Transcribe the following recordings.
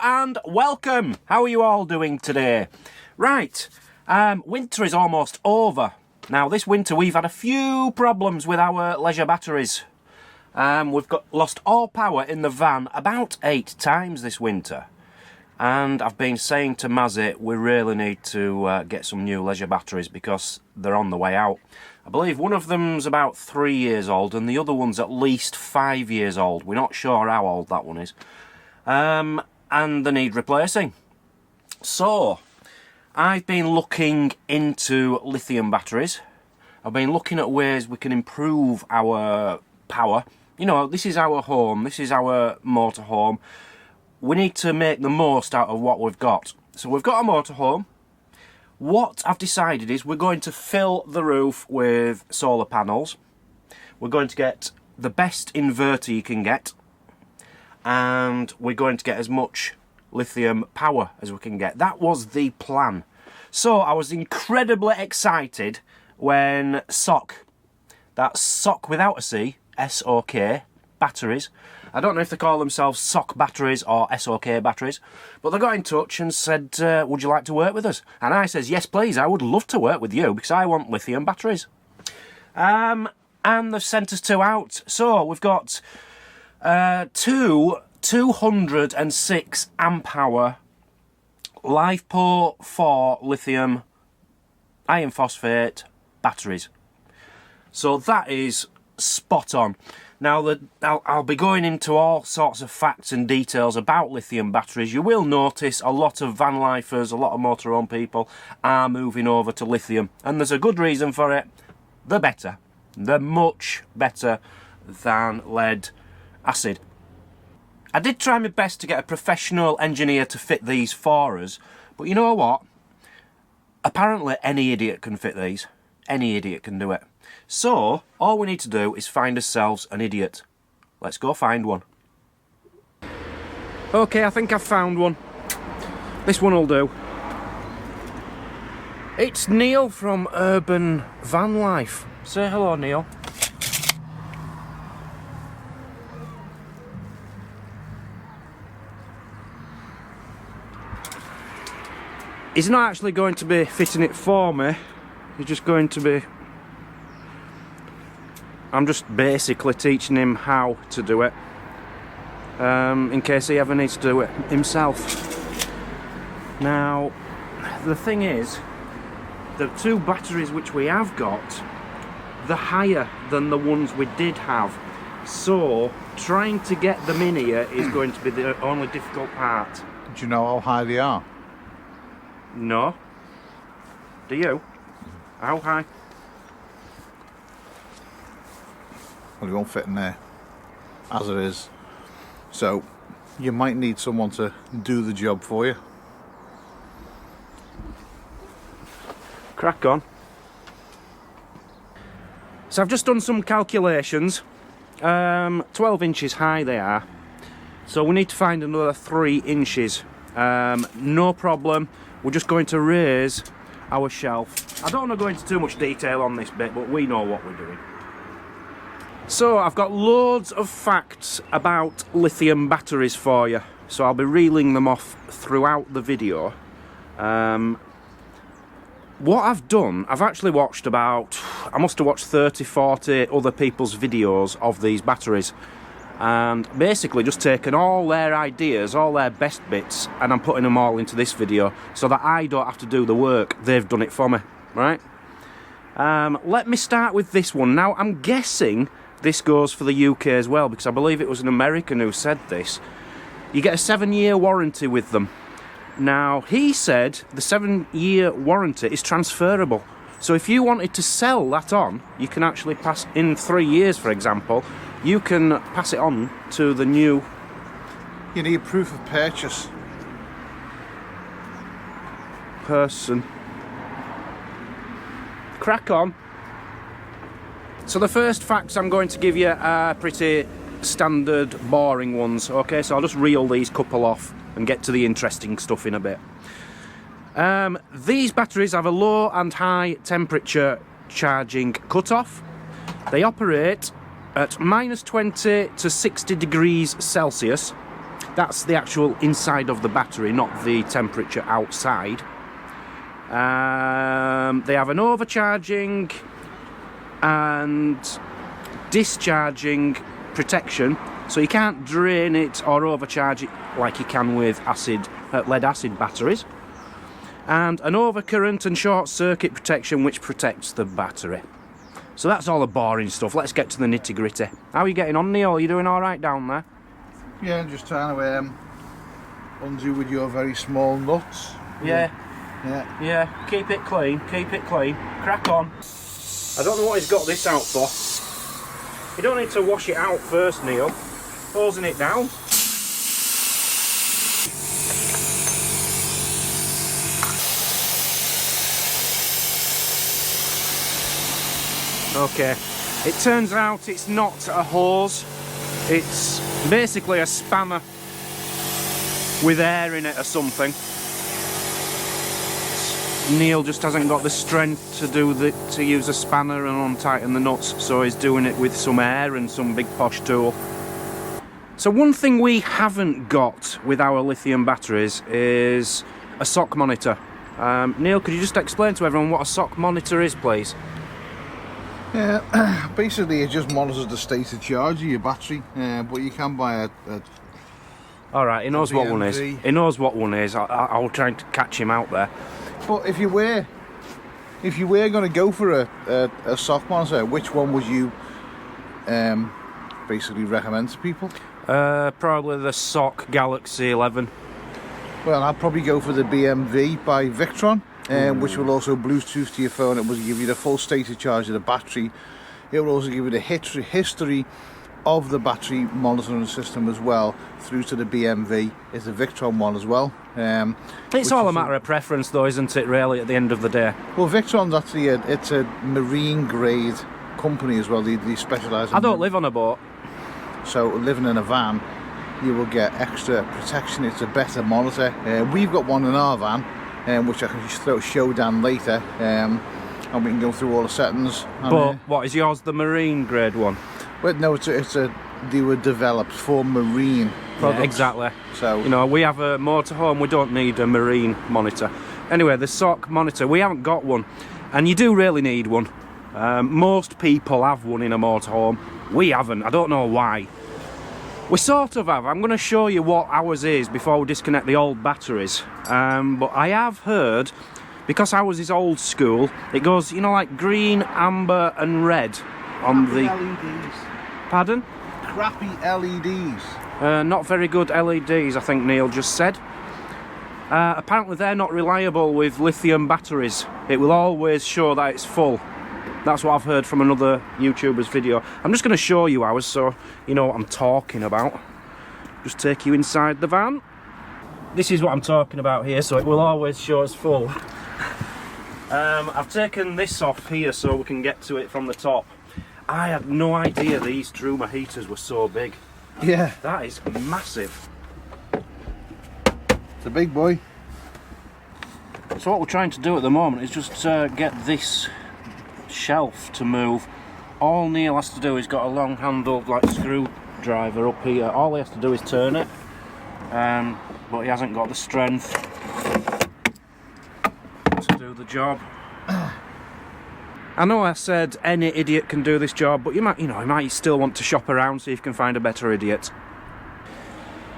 and welcome. How are you all doing today? Right, winter is almost over. Now this winter we've had a few problems with our leisure batteries. We've lost all power in the van about 8 times this winter. And I've been saying to Mazzy, we really need to get some new leisure batteries because they're on the way out. I believe one of them's about 3 years old and the other one's at least 5 years old. We're not sure how old that one is. And they need replacing. So, I've been looking into lithium batteries. I've been looking at ways we can improve our power. You know, this is our home, this is our motorhome. We need to make the most out of what we've got. So we've got a motorhome. What I've decided is we're going to fill the roof with solar panels. We're going to get the best inverter you can get. And we're going to get as much lithium power as we can get. That was the plan. So I was incredibly excited when SOK, that's SOK without a C, SOK Batteries. I don't know if they call themselves SOK Batteries or SOK Batteries, but they got in touch and said, would you like to work with us? And I says, yes please, I would love to work with you because I want lithium batteries. And they've sent us 2 out. So we've got two 206 amp hour LiFePO 4 lithium iron phosphate batteries. So that is spot on. Now, I'll be going into all sorts of facts and details about lithium batteries. You will notice a lot of van lifers, a lot of motorhome people are moving over to lithium. And there's a good reason for it. They're better. They're much better than lead acid. I did try my best to get a professional engineer to fit these for us. But you know what? Apparently any idiot can fit these. Any idiot can do it. So, all we need to do is find ourselves an idiot. Let's go find one. Okay, I think I've found one. This one will do. It's Neil from Urban Vanlife. Say hello, Neil. He's not actually going to be fitting it for me. He's just going to be... I'm just basically teaching him how to do it, in case he ever needs to do it himself. Now, the thing is, the 2 batteries which we have got, they're higher than the ones we did have. So, trying to get them in here is going to be the only difficult part. Do you know how high they are? No. Do you? How high? Well, it won't fit in there as it is, so you might need someone to do the job for you. Crack on. So I've just done some calculations. 12 inches high they are, so we need to find another 3 inches. No problem, we're just going to raise our shelf. I don't want to go into too much detail on this bit, but we know what we're doing. So I've got loads of facts about lithium batteries for you, so I'll be reeling them off throughout the video. What I've done, I've actually watched about, I must have watched 30-40 other people's videos of these batteries, and basically just taken all their ideas, all their best bits, and I'm putting them all into this video so that I don't have to do the work. They've done it for me, right? Let me start with this one. Now I'm guessing this goes for the UK as well, because I believe it was an American who said this. You get a 7-year warranty with them. Now, he said the 7-year warranty is transferable. So if you wanted to sell that on, you can actually pass, in 3 years for example, you can pass it on to the new... You need proof of purchase. Person. Crack on. So the first facts I'm going to give you are pretty standard, boring ones, okay? So I'll just reel these couple off and get to the interesting stuff in a bit. These batteries have a low and high temperature charging cutoff. They operate at -20 to 60 degrees Celsius That's the actual inside of the battery, not the temperature outside. They have an overcharging and discharging protection, so you can't drain it or overcharge it like you can with lead acid batteries. And an overcurrent and short circuit protection which protects the battery. So that's all the boring stuff. Let's get to the nitty gritty. How are you getting on, Neil? Are you doing alright down there? Yeah, I'm just trying to undo with your very small nuts. Yeah. Yeah. Keep it clean, crack on. I don't know what he's got this out for. You don't need to wash it out first, Neil. Hosing it down. Okay, it turns out it's not a hose, it's basically a spanner with air in it or something. Neil just hasn't got the strength to use a spanner and untighten the nuts, so he's doing it with some air and some big posh tool. So one thing we haven't got with our lithium batteries is a SOK monitor. Neil, could you just explain to everyone what a SOK monitor is, please? Yeah, basically it just monitors the state of charge of your battery, but you can buy a Alright, he knows what one is. BMV. He knows what one is. I'll try to catch him out there. But if you were going to go for a SOK monitor, which one would you basically recommend to people? Probably the SOK Galaxy 11. Well, I'd probably go for the BMV by Victron, which will also Bluetooth to your phone. It will give you the full state of charge of the battery. It will also give you the history of the battery monitoring system as well, through to the BMV. It's a Victron one as well. It's all a matter of preference though, isn't it, really, at the end of the day? Well, Victron's actually it's a marine grade company as well. They specialise in... I don't live on a boat. So living in a van, you will get extra protection. It's a better monitor. We've got one in our van, which I can just show Dan later, and we can go through all the settings. But what is yours, the marine grade one? Well, no, they were developed for marine products. Yeah, exactly. So, you know, we have a motorhome, we don't need a marine monitor. Anyway, the SOK monitor, we haven't got one, and you do really need one. Most people have one in a motorhome. We haven't. I don't know why. We sort of have. I'm going to show you what ours is before we disconnect the old batteries. But I have heard, because ours is old school, it goes, you know, like green, amber and red on crappy the... LEDs. Pardon? Crappy LEDs. Not very good LEDs, I think Neil just said. Apparently they're not reliable with lithium batteries. It will always show that it's full. That's what I've heard from another YouTuber's video. I'm just going to show you ours so you know what I'm talking about. Just take you inside the van. This is what I'm talking about here, so it will always show it's full. I've taken this off here so we can get to it from the top. I had no idea these Truma heaters were so big. Yeah. That is massive. It's a big boy. So what we're trying to do at the moment is just get this shelf to move. All Neil has to do is got a long handled like screwdriver up here. All he has to do is turn it, but he hasn't got the strength to do the job. I know I said any idiot can do this job, but you might still want to shop around, see if you can find a better idiot.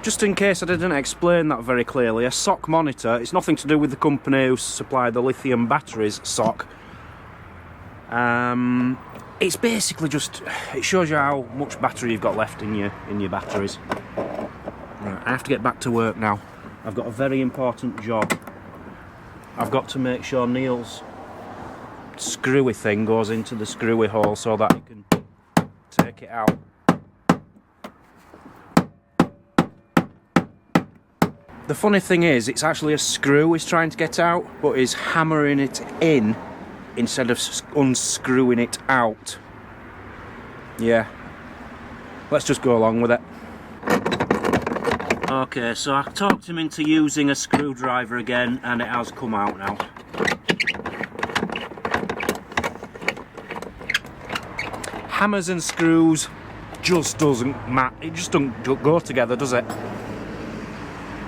Just in case I didn't explain that very clearly, a SOK monitor, it's nothing to do with the company who supply the lithium batteries, SOK. It's basically just, it shows you how much battery you've got left in your batteries. Right, I have to get back to work now. I've got a very important job. I've got to make sure Neil's screwy thing goes into the screwy hole so that he can take it out. The funny thing is, it's actually a screw he's trying to get out, but he's hammering it in instead of unscrewing it out. Yeah, let's just go along with it. Okay, so I talked him into using a screwdriver again, and it has come out now. Hammers and screws just doesn't match. It just doesn't go together, does it?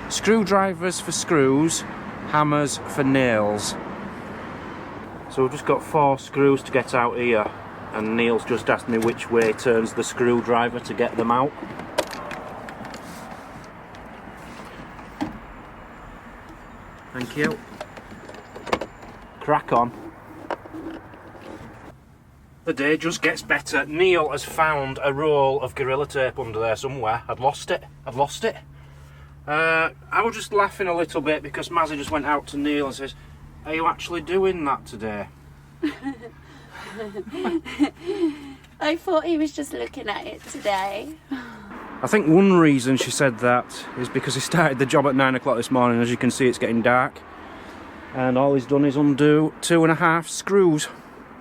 screwdrivers for screws, hammers for nails. So we've just got 4 screws to get out here, and Neil's just asked me which way turns the screwdriver to get them out. Thank you. Crack on. The day just gets better. Neil has found a roll of Gorilla Tape under there somewhere. I'd lost it. I was just laughing a little bit because Mazzy just went out to Neil and says, "Are you actually doing that today?" I thought he was just looking at it today. I think one reason she said that is because he started the job at 9 o'clock this morning. As you can see, it's getting dark. And all he's done is undo 2.5 screws.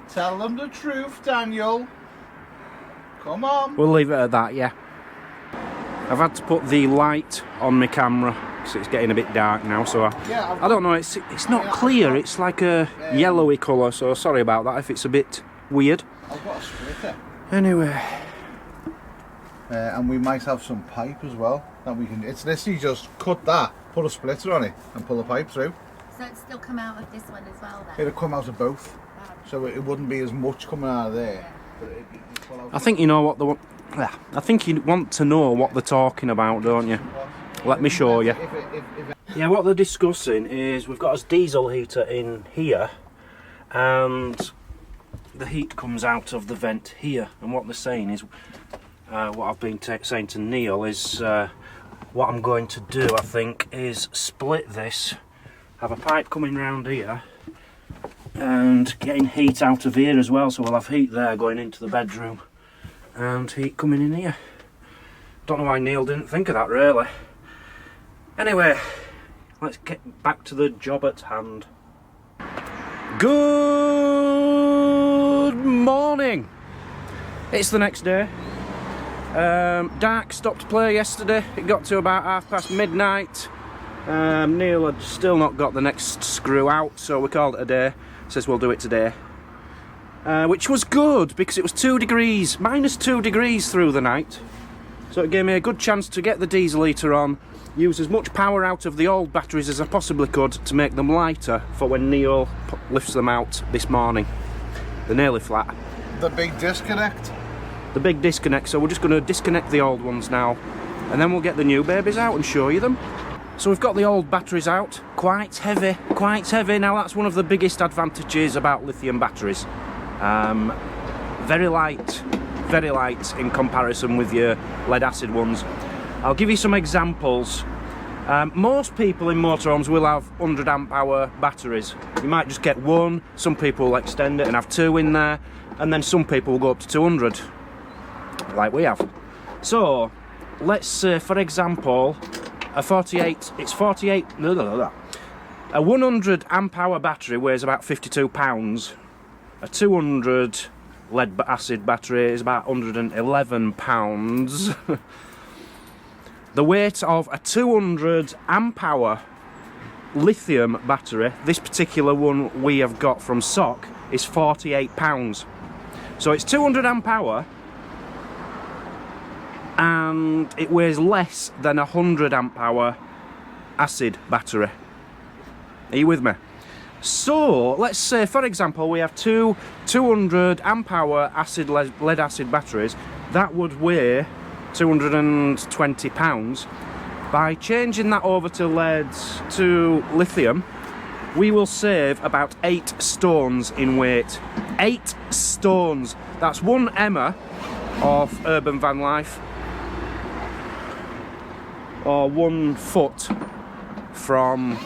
Tell them the truth, Daniel. Come on. We'll leave it at that, yeah. I've had to put the light on my camera because it's getting a bit dark now, so I don't know, it's not clear, it's like a yellowy colour, so sorry about that if it's a bit weird. I've got a splitter. Anyway. And we might have some pipe as well that we can, it's literally just cut that, put a splitter on it and pull the pipe through. So it'd still come out of this one as well then? It'll come out of both. So it wouldn't be as much coming out of there. But it'd pull out. I think you know what I think you want to know what they're talking about, don't you? Let me show you. Yeah, what they're discussing is we've got a diesel heater in here and the heat comes out of the vent here, and what they're saying is what I've been saying to Neil is what I'm going to do, I think, is split this, have a pipe coming round here and getting heat out of here as well, so we'll have heat there going into the bedroom and heat coming in here. Don't know why Neil didn't think of that, really. Anyway, let's get back to the job at hand. Good morning! It's the next day. Dark stopped play yesterday. It got to about midnight. Neil had still not got the next screw out, so we called it a day. Says we'll do it today. Which was good because it was -2 degrees through the night. So it gave me a good chance to get the diesel heater on, use as much power out of the old batteries as I possibly could to make them lighter for when Neil lifts them out this morning. They're nearly flat. The big disconnect. The big disconnect, so we're just going to disconnect the old ones now and then we'll get the new babies out and show you them. So we've got the old batteries out, quite heavy. Now that's one of the biggest advantages about lithium batteries. Very light in comparison with your lead acid ones. I'll give you some examples. Most people in motorhomes will have 100 amp hour batteries. You might just get one, some people will extend it and have 2 in there, and then some people will go up to 200, like we have. So, let's say, for example, a 100 amp hour battery weighs about 52 pounds. A 200 lead acid battery is about 111 pounds. The weight of a 200 amp hour lithium battery, this particular one we have got from SOK, is 48 pounds. So it's 200 amp hour and it weighs less than a 100 amp hour acid battery. Are you with me? So let's say, for example, we have 200 amp hour lead acid batteries that would weigh 220 pounds. By changing that over to lithium, we will save about 8 stones in weight. 8 stones. That's 1 Emma of Urban Vanlife, or 1 foot from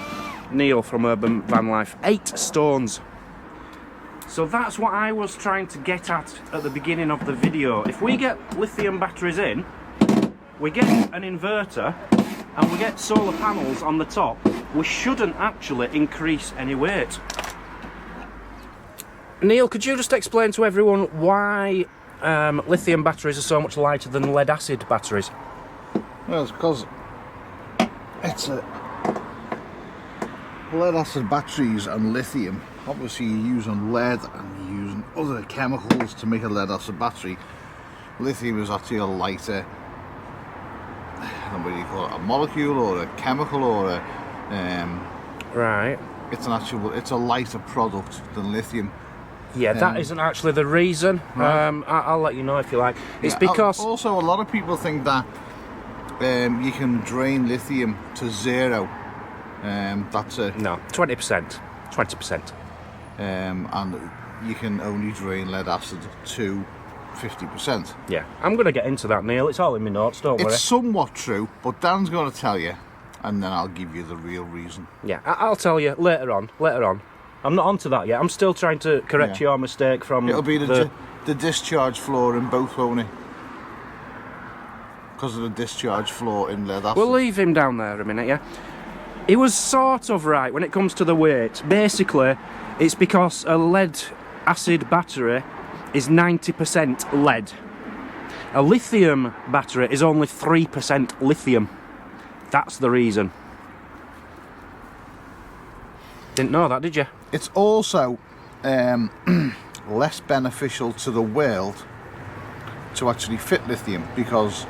Neil from Urban Vanlife. 8 stones. So that's what I was trying to get at the beginning of the video. If we get lithium batteries in, we get an inverter and we get solar panels on the top, we shouldn't actually increase any weight. Neil, could you just explain to everyone why lithium batteries are so much lighter than lead acid batteries? Well, it's because it's lead acid batteries and lithium. Obviously you're using lead and you're using other chemicals to make a lead acid battery. Lithium is actually a lighter I don't know whether you call it a molecule or a chemical or a Right. it's a lighter product than lithium. Yeah, that isn't actually the reason. Right. I'll let you know if you like. It's Yeah, because also a lot of people think that you can drain lithium to zero. That's a no, 20%. 20%. and you can only drain lead acid to 50%. Yeah, I'm going to get into that, Neil. It's all in my notes, don't worry. It's somewhat true, but Dan's going to tell you, and then I'll give you the real reason. Yeah, I'll tell you later on. I'm not onto that yet. I'm still trying to correct your mistake from It'll be the discharge flaw in both, won't it? Because of the discharge flaw in lead acid. We'll leave him down there a minute, yeah? He was sort of right when it comes to the weight. Basically, it's because a lead acid battery is 90% lead. A lithium battery is only 3% lithium. That's the reason. Didn't know that, did you? It's also less beneficial to the world to actually fit lithium because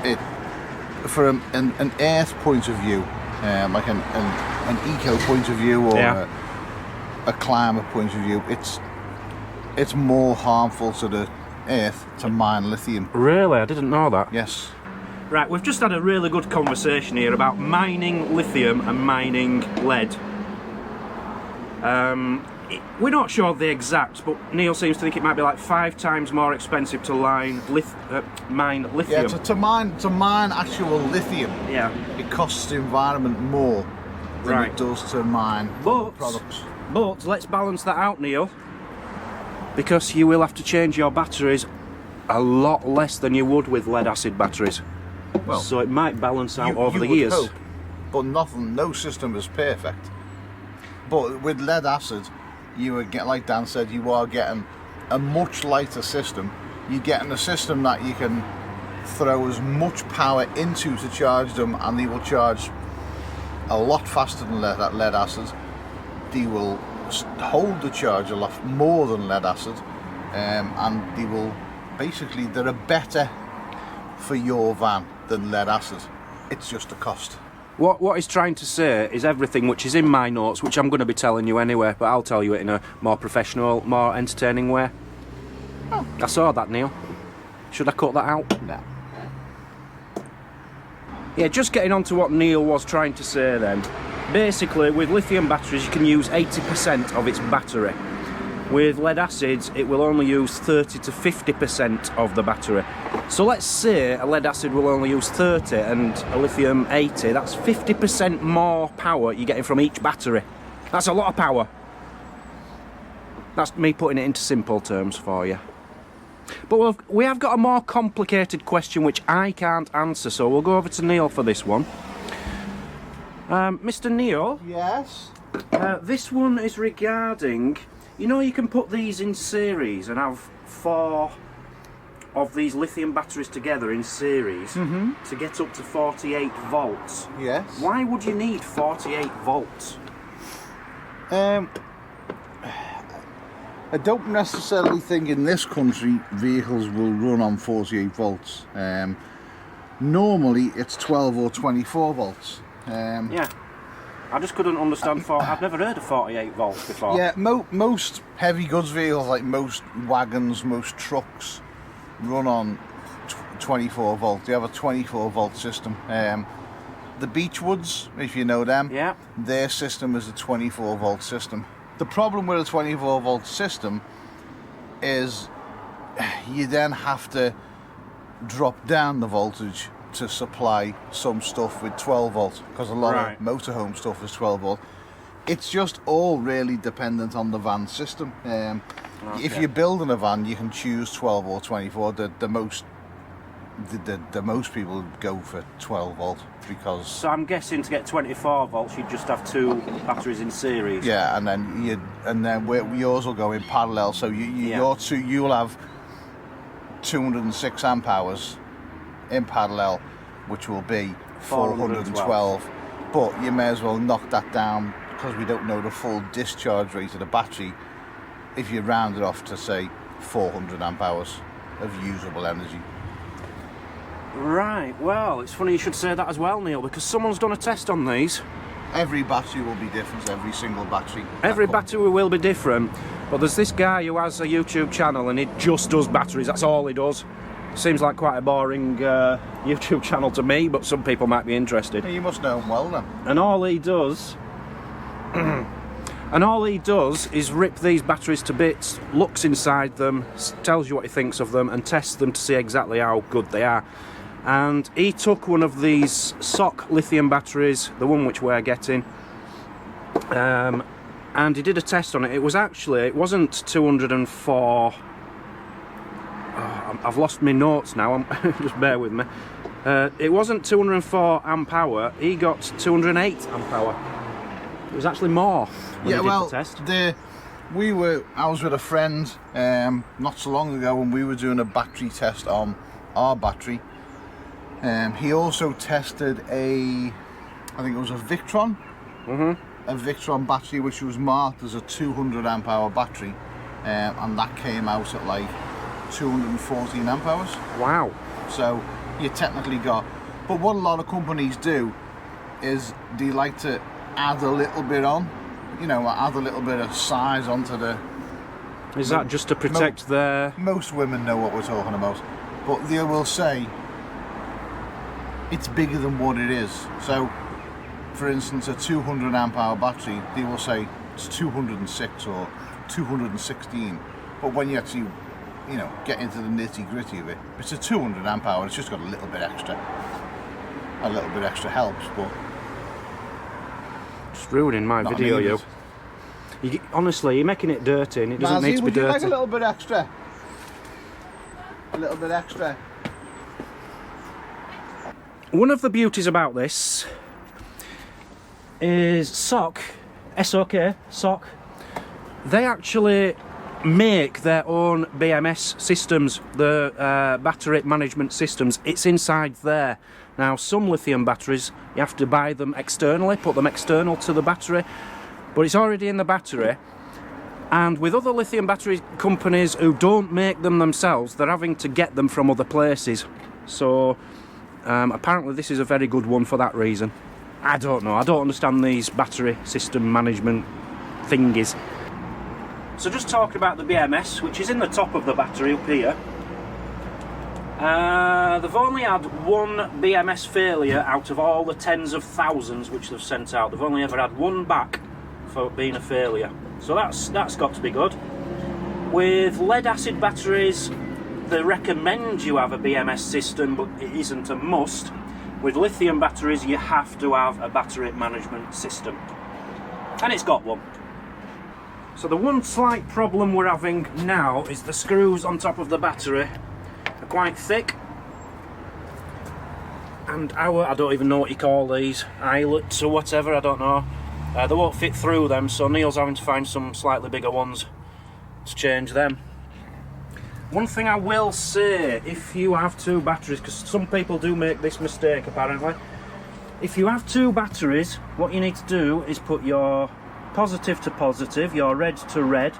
it, from an earth point of view, like an eco point of view or a climate point of view, it's more harmful to the earth to mine lithium. Really? I didn't know that. Yes. Right, we've just had a really good conversation here about mining lithium and mining lead. We're not sure the exact, but Neil seems to think it might be like 5 times more expensive to mine lithium. Yeah, to mine actual lithium, Yeah. it costs the environment more than it does to mine products. But let's balance that out, Neil, because you will have to change your batteries a lot less than you would with lead acid batteries. Well, so it might balance out over the would years. Hope, but no system is perfect. But with lead acid, you would get, like Dan said, you are getting a much lighter system. You're getting a system that you can throw as much power into to charge them, and they will charge a lot faster than lead acid. They will hold the charge a lot more than lead acid, and they will basically, they're better for your van than lead acid. It's just a cost. What he's trying to say is everything which is in my notes, which I'm going to be telling you anyway, but I'll tell you it in a more professional, more entertaining way. Oh. I saw that, Neil. Should I cut that out? No. Yeah, just getting on to what Neil was trying to say then. Basically, with lithium batteries, you can use 80% of its battery. With lead acids, it will only use 30 to 50% of the battery. So let's say a lead acid will only use 30 and a lithium 80. That's 50% more power you're getting from each battery. That's a lot of power. That's me putting it into simple terms for you. But we have got a more complicated question which I can't answer, so we'll go over to Neil for this one. Mr. Neil? Yes? This one is regarding... You know, you can put these in series and have 4 of these lithium batteries together in series to get up to 48 volts. Yes. Why would you need 48 volts? I don't necessarily think in this country vehicles will run on 48 volts. Normally it's 12 or 24 volts. Yeah. I just couldn't understand. I've never heard of 48 volts before. Yeah, most heavy goods vehicles, like most wagons, most trucks, run on 24 volt. They have a 24 volt system. The Beechwoods, if you know them, their system is a 24 volt system. The problem with a 24 volt system is you then have to drop down the voltage to supply some stuff with 12 volt, because a lot of motorhome stuff is 12 volt. It's just all really dependent on the van system. If you're building a van, you can choose 12 or 24. The most people go for 12 volt because. So I'm guessing to get 24 volts, you'd just have 2 batteries in series. Yeah, and then yours will go in parallel. So you'll have 206 amp hours in parallel, which will be 412. But you may as well knock that down, because we don't know the full discharge rate of the battery. If you round it off to say 400 amp hours of usable energy. Right, well, it's funny you should say that as well, Neil, because someone's done a test on these. Every battery will be different, every single battery. Every battery will be different, but there's this guy who has a YouTube channel and he just does batteries, that's all he does. Seems like quite a boring YouTube channel to me, but some people might be interested. You must know him well then. And all he does... and all he does is rip these batteries to bits, looks inside them, tells you what he thinks of them, and tests them to see exactly how good they are. And he took one of these SOK Lithium Batteries, the one which we're getting, and he did a test on it. It wasn't 204... Oh, I've lost my notes now, just bear with me. It wasn't 204 amp hour, he got 208 amp hour. It was actually more when he did the test. I was with a friend not so long ago when we were doing a battery test on our battery. He also tested I think it was a Victron, a Victron battery which was marked as a 200 amp hour battery, and that came out at like 214 amp hours. Wow. So you technically got, but what a lot of companies do is they like to add a little bit on, you know, add a little bit of size onto the... Is that just to protect their... Most women know what we're talking about, but they will say it's bigger than what it is. So for instance, a 200 amp hour battery, they will say it's 206 or 216, but when you actually, you know, get into the nitty gritty of it, it's a 200 amp hour, it's just got a little bit extra. A little bit extra helps, but... Just ruining my video, honestly, you're making it dirty and it doesn't need to be dirty. Would you like a little bit extra? A little bit extra. One of the beauties about this is SOK, SOK, they actually make their own BMS systems, the battery management systems. It's inside there. Now, some lithium batteries, you have to buy them externally, put them external to the battery, but it's already in the battery. And with other lithium battery companies who don't make them themselves, they're having to get them from other places. So apparently this is a very good one for that reason. I don't know, I don't understand these battery system management thingies. So just talking about the BMS, which is in the top of the battery up here. They've only had one BMS failure out of all the tens of thousands which they've sent out. They've only ever had one back for being a failure. So that's got to be good. With lead acid batteries, they recommend you have a BMS system, but it isn't a must. With lithium batteries, you have to have a battery management system. And it's got one. So the one slight problem we're having now is the screws on top of the battery are quite thick. And I don't even know what you call these, eyelets or whatever, I don't know. They won't fit through them, so Neil's having to find some slightly bigger ones to change them. One thing I will say, if you have two batteries, because some people do make this mistake apparently, if you have two batteries, what you need to do is put your positive to positive, your red to red,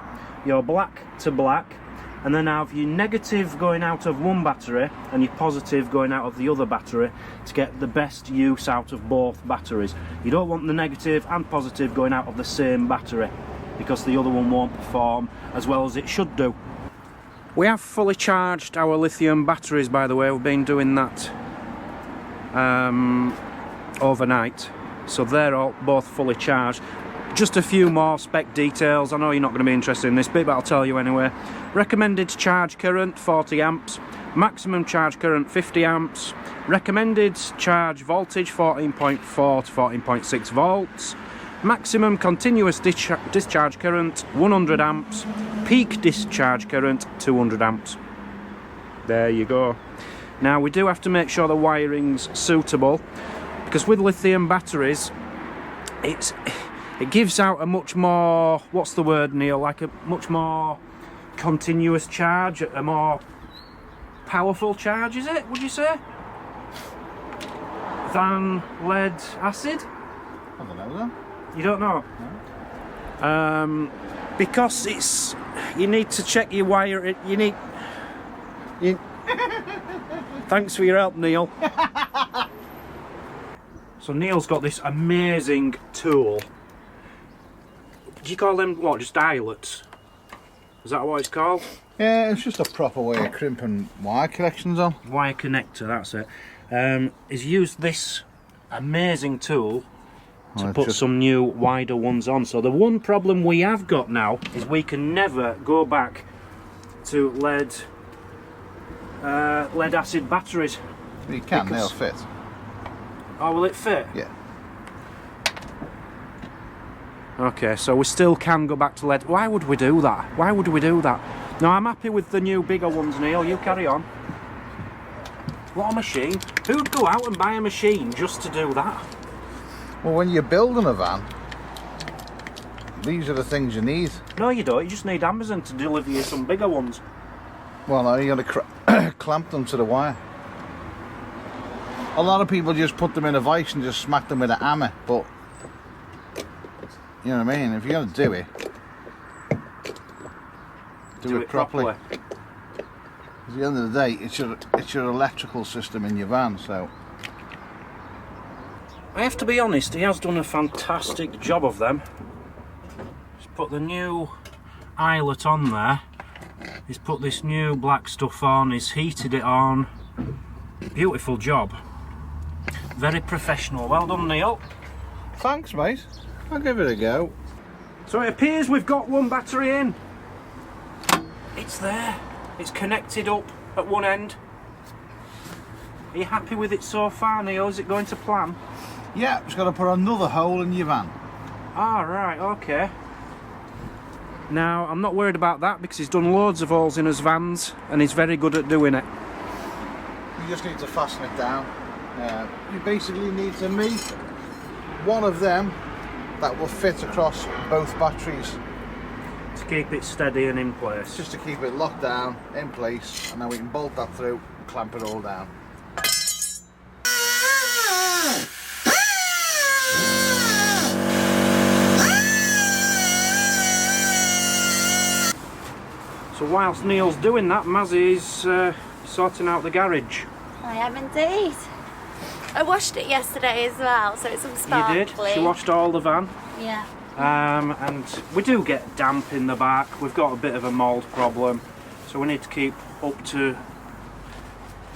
your black to black, and then have your negative going out of one battery and your positive going out of the other battery to get the best use out of both batteries. You don't want the negative and positive going out of the same battery because the other one won't perform as well as it should do. We have fully charged our lithium batteries, by the way. We've been doing that overnight, so they're all both fully charged. Just a few more spec details. I know you're not going to be interested in this bit, but I'll tell you anyway. Recommended charge current 40 amps, maximum charge current 50 amps, recommended charge voltage 14.4 to 14.6 volts, maximum continuous discharge current 100 amps, peak discharge current 200 amps. There you go. Now we do have to make sure the wiring's suitable, because with lithium batteries it gives out a much more, what's the word, Neil, like a much more continuous charge, a more powerful charge, is it, would you say, than lead acid? I don't know then. You don't know? No. Because you need to check your wire, Thanks for your help, Neil. So Neil's got this amazing tool. Do you call them what? Just eyelets? Is that what it's called? Yeah, it's just a proper way of crimping wire connections on. Wire connector, that's it. He's used this amazing tool to put some new wider ones on. So the one problem we have got now is we can never go back to lead acid batteries. You can, they'll fit. Oh, will it fit? Yeah. Okay, so we still can go back to lead. Why would we do that? Why would we do that? No, I'm happy with the new bigger ones, Neil. You carry on. What a machine. Who'd go out and buy a machine just to do that? Well, when you're building a van, these are the things you need. No, you don't. You just need Amazon to deliver you some bigger ones. Well, no, you got to clamp them to the wire. A lot of people just put them in a vice and just smack them with a hammer, but you know what I mean? If you're going to do it, do it properly. At the end of the day, it's your electrical system in your van, so. I have to be honest, he has done a fantastic job of them. He's put the new eyelet on there. He's put this new black stuff on, he's heated it on. Beautiful job. Very professional. Well done, Neil. Thanks, mate. I'll give it a go. So it appears we've got one battery in. It's there. It's connected up at one end. Are you happy with it so far, Neil? Is it going to plan? Yeah, just got to put another hole in your van. Ah, right, okay. Now, I'm not worried about that because he's done loads of holes in his vans and he's very good at doing it. You just need to fasten it down. You basically need to make one of them that will fit across both batteries. To keep it steady and in place. Just to keep it locked down, in place, and then we can bolt that through, clamp it all down. So whilst Neil's doing that, Mazzy's sorting out the garage. I am indeed. I washed it yesterday as well, so it's all sparkly. You did? She washed all the van? Yeah. And we do get damp in the back. We've got a bit of a mould problem, so we need to keep up to.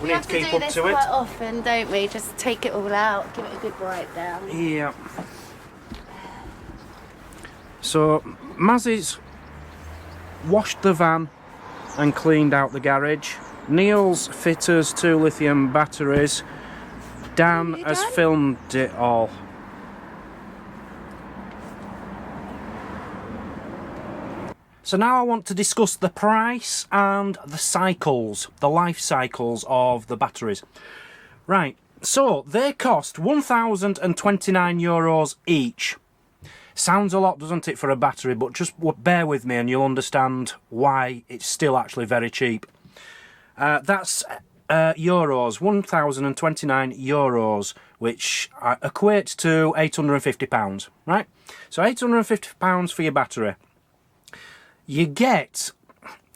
We need to keep up to it. Quite often, don't we? Just take it all out, give it a good wipe down. Yeah. So Mazzy's washed the van and cleaned out the garage. Neil's fitters 2 lithium batteries. Dan has filmed it all. So now I want to discuss the price and the cycles, the life cycles of the batteries. Right, so they cost €1,029 each. Sounds a lot, doesn't it, for a battery, but just bear with me and you'll understand why it's still actually very cheap. That's euros, €1,029, which equates to £850, right? So £850 for your battery. You get,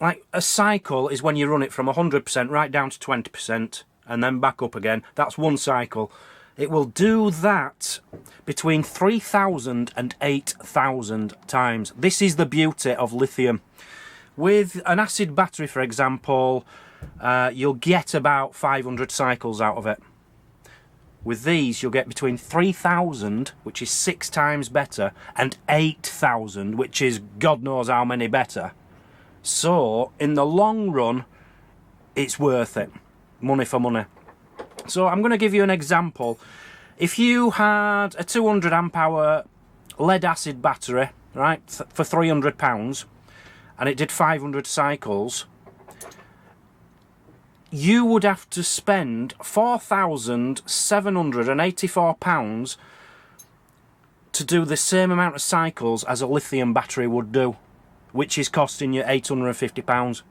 like, a cycle is when you run it from 100% right down to 20% and then back up again. That's one cycle. It will do that between 3,000 and 8,000 times. This is the beauty of lithium. With an acid battery, for example, you'll get about 500 cycles out of it. With these, you'll get between 3,000, which is 6 times better, and 8,000, which is God knows how many better. So, in the long run, it's worth it. Money for money. So, I'm going to give you an example. If you had a 200 amp hour lead acid battery, right, for £300, and it did 500 cycles, you would have to spend £4,784 to do the same amount of cycles as a lithium battery would do, which is costing you £850.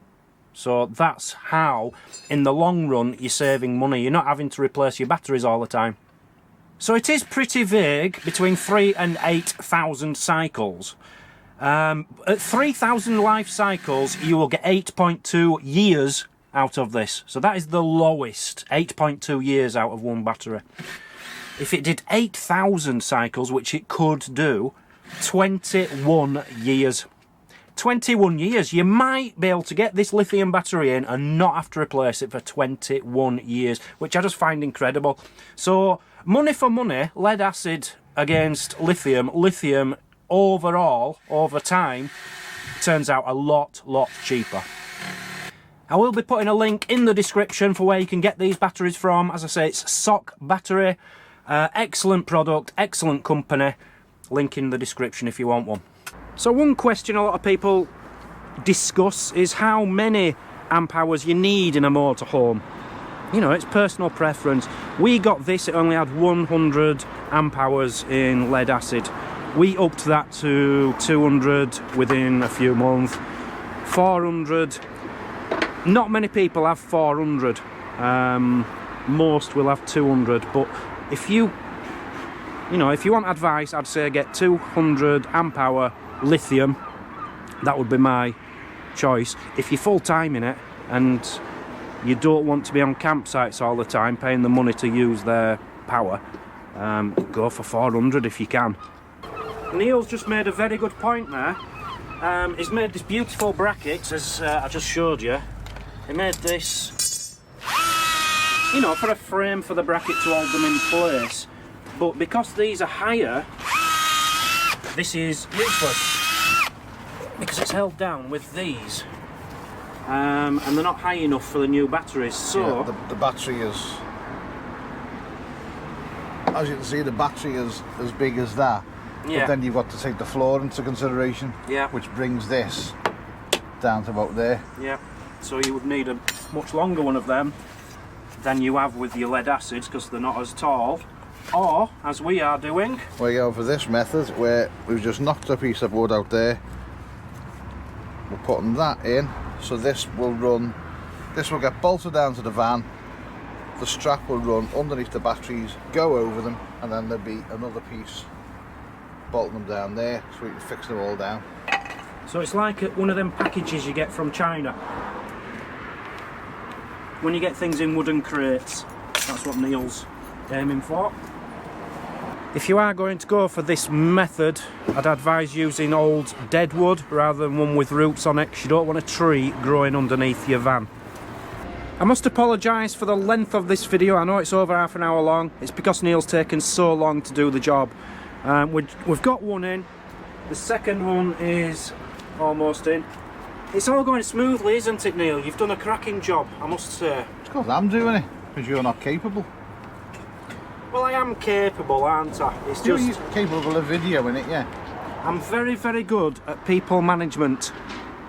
So that's how, in the long run, you're saving money. You're not having to replace your batteries all the time. So it is pretty vague, between 3,000 and 8,000 cycles. At 3,000 life cycles, you will get 8.2 years out of this. So that is the lowest, 8.2 years out of one battery. If it did 8,000 cycles, which it could do, 21 years. 21 years. You might be able to get this lithium battery in and not have to replace it for 21 years, which I just find incredible. So, money for money, lead acid against lithium. Lithium, overall, over time, turns out a lot cheaper. I will be putting a link in the description for where you can get these batteries from. As I say, it's SOK Battery. Excellent product, excellent company. Link in the description if you want one. So one question a lot of people discuss is how many amp hours you need in a motorhome. You know, it's personal preference. We got this, it only had 100 amp hours in lead acid. We upped that to 200 within a few months. 400. Not many people have 400. Most will have 200. But if you want advice, I'd say get 200 amp hour lithium. That would be my choice. If you're full time in it and you don't want to be on campsites all the time, paying the money to use their power, go for 400 if you can. Neil's just made a very good point there. He's made this beautiful bracket, as I just showed you. He made this, you know, for a frame for the bracket to hold them in place. But because these are higher, this is useless. Because it's held down with these. And they're not high enough for the new batteries, so... Yeah, the battery is... As you can see, the battery is as big as that. Yeah. But then you've got to take the floor into consideration. Yeah. Which brings this down to about there. Yeah. So you would need a much longer one of them than you have with your lead acids, because they're not as tall. Or, as we are doing... We go for this method, where we've just knocked a piece of wood out there. We're putting that in, so this will get bolted down to the van. The strap will run underneath the batteries, go over them, and then there'll be another piece bolting them down there, so we can fix them all down. So it's like one of them packages you get from China. When you get things in wooden crates, that's what Neil's aiming for. If you are going to go for this method, I'd advise using old dead wood rather than one with roots on it, because you don't want a tree growing underneath your van. I must apologise for the length of this video. I know it's over half an hour long. It's because Neil's taken so long to do the job. We've got one in. The second one is almost in. It's all going smoothly, isn't it, Neil? You've done a cracking job, I must say. It's because I'm doing it, because you're not capable. Well, I am capable, aren't I? It's just... You're capable of videoing it, yeah. I'm very, very good at people management.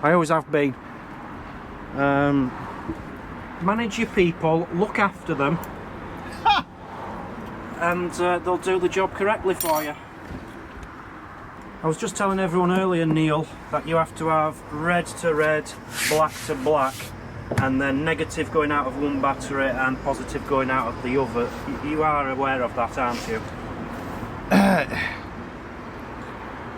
I always have been. Manage your people, look after them, and they'll do the job correctly for you. I was just telling everyone earlier, Neil, that you have to have red to red, black to black, and then negative going out of one battery and positive going out of the other. You are aware of that, aren't you?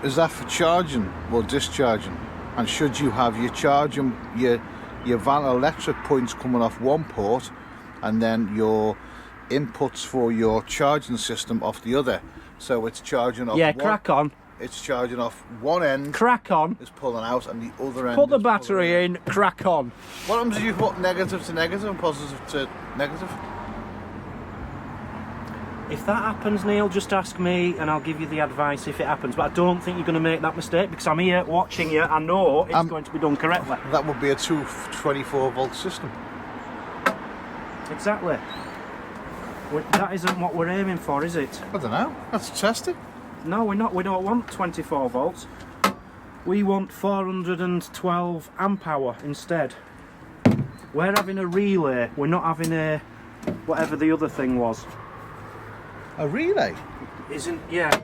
Is that for charging or discharging? And should you have your charging, your van electric points coming off one port, and then your inputs for your charging system off the other? So it's charging off. Yeah, crack on. It's charging off one end. Crack on. It's pulling out, and the other end. Put the battery in. Crack on. What happens if you put negative to negative and positive to negative? If that happens, Neil, just ask me and I'll give you the advice if it happens. But I don't think you're going to make that mistake, because I'm here watching you. I know it's going to be done correctly. That would be a 224 volt system. Exactly. That isn't what we're aiming for, is it? I don't know. Let's test it. No, we're not. We don't want 24 volts. We want 412 amp hour instead. We're having a relay. We're not having a whatever the other thing was. A relay? Yeah.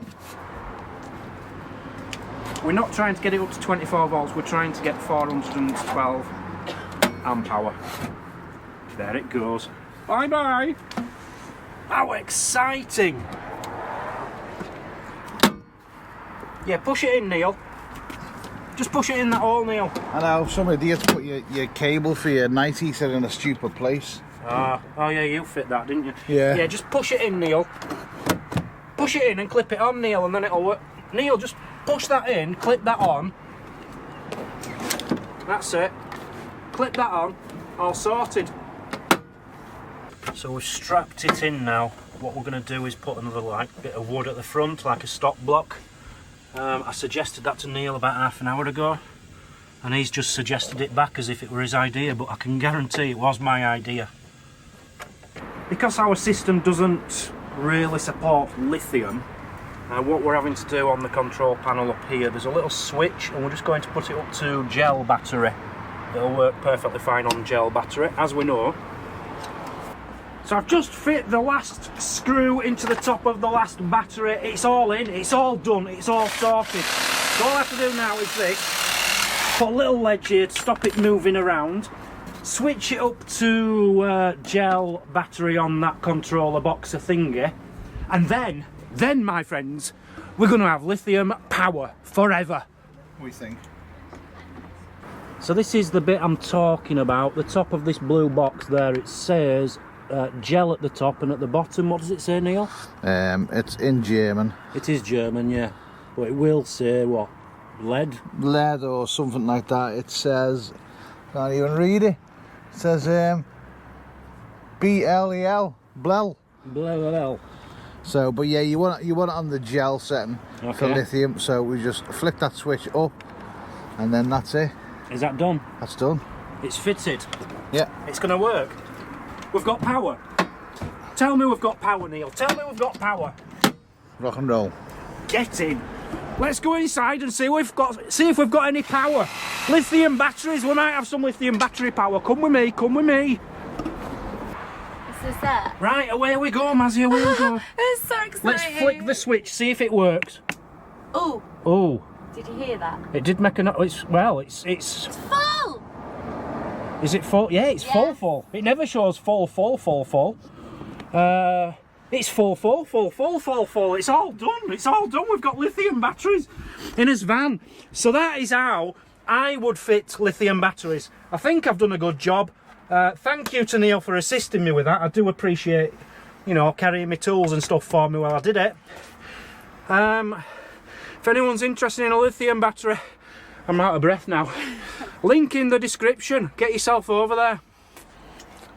We're not trying to get it up to 24 volts. We're trying to get 412 amp hour. There it goes. Bye bye. How exciting! Yeah, push it in, Neil. Just push it in that hole, Neil. I know, some idiots put your cable for your 90 set in a stupid place. Oh yeah, you fit that, didn't you? Yeah. Yeah, just push it in, Neil. Push it in and clip it on, Neil, and then it'll work. Neil, just push that in, clip that on. That's it. Clip that on, all sorted. So we've strapped it in now. What we're going to do is put another bit of wood at the front, like a stop block. I suggested that to Neil about half an hour ago, and he's just suggested it back as if it were his idea, but I can guarantee it was my idea. Because our system doesn't really support lithium, what we're having to do on the control panel up here, there's a little switch, and we're just going to put it up to gel battery. It'll work perfectly fine on gel battery, as we know. So I've just fit the last screw into the top of the last battery. It's all in, it's all done, it's all sorted. So all I have to do now is this. Put a little ledge here to stop it moving around. Switch it up to gel battery on that controller boxer thingy. And then my friends, we're going to have lithium power forever. We think. So this is the bit I'm talking about. The top of this blue box there, it says gel at the top, and at the bottom, what does it say, Neil? It's in German. It is German, yeah. But it will say what? Lead? Lead or something like that. It says, can't even read it. It says BLEL, blel. Blel. So, but yeah, you want it on the gel setting for lithium. So we just flick that switch up, and then that's it. Is that done? That's done. It's fitted. Yeah. It's going to work. We've got power. Tell me we've got power, Neil. Tell me we've got power. Rock and roll. Get in. Let's go inside and see if we've got any power. Lithium batteries. We might have some lithium battery power. Come with me. Come with me. Is that? Right, away we go, Mazzy. Away we go. It's so exciting. Let's flick the switch. See if it works. Oh. Oh. Did you hear that? It did make a noise. It's full. Is it full? Yeah, it's full. It never shows full. It's full. It's all done. We've got lithium batteries in his van. So that is how I would fit lithium batteries. I think I've done a good job. Thank you to Neil for assisting me with that. I do appreciate, carrying my tools and stuff for me while I did it. If anyone's interested in a lithium battery, I'm out of breath now. Link in the description. Get yourself over there.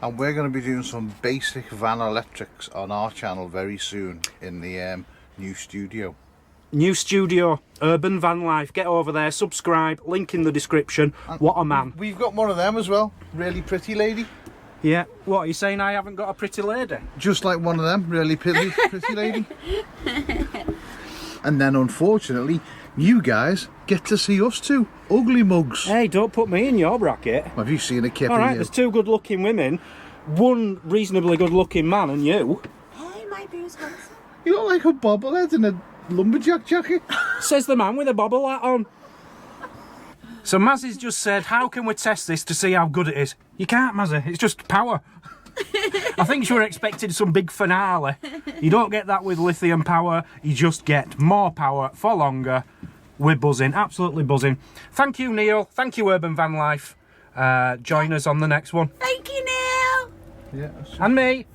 And we're going to be doing some basic van electrics on our channel very soon in the new studio. New studio, Urban Vanlife. Get over there, subscribe, link in the description. And what a man. We've got one of them as well. Really pretty lady. Yeah, what, are you saying I haven't got a pretty lady? Just like one of them, really pretty lady. And then unfortunately, you guys get to see us two ugly mugs. Hey, don't put me in your bracket. Have you seen a kip? Alright, there's two good looking women, one reasonably good looking man, and you. Hey, my boob's handsome. You look like a bobblehead in a lumberjack jacket. Says the man with a bobble hat on. So Mazzy's just said, how can we test this to see how good it is? You can't, Mazzy, it's just power. I think you were expecting some big finale. You don't get that with lithium power, you just get more power for longer. We're buzzing, absolutely buzzing. Thank you, Neil. Thank you, Urban Vanlife. Join us on the next one. Thank you, Neil. Yes. And me.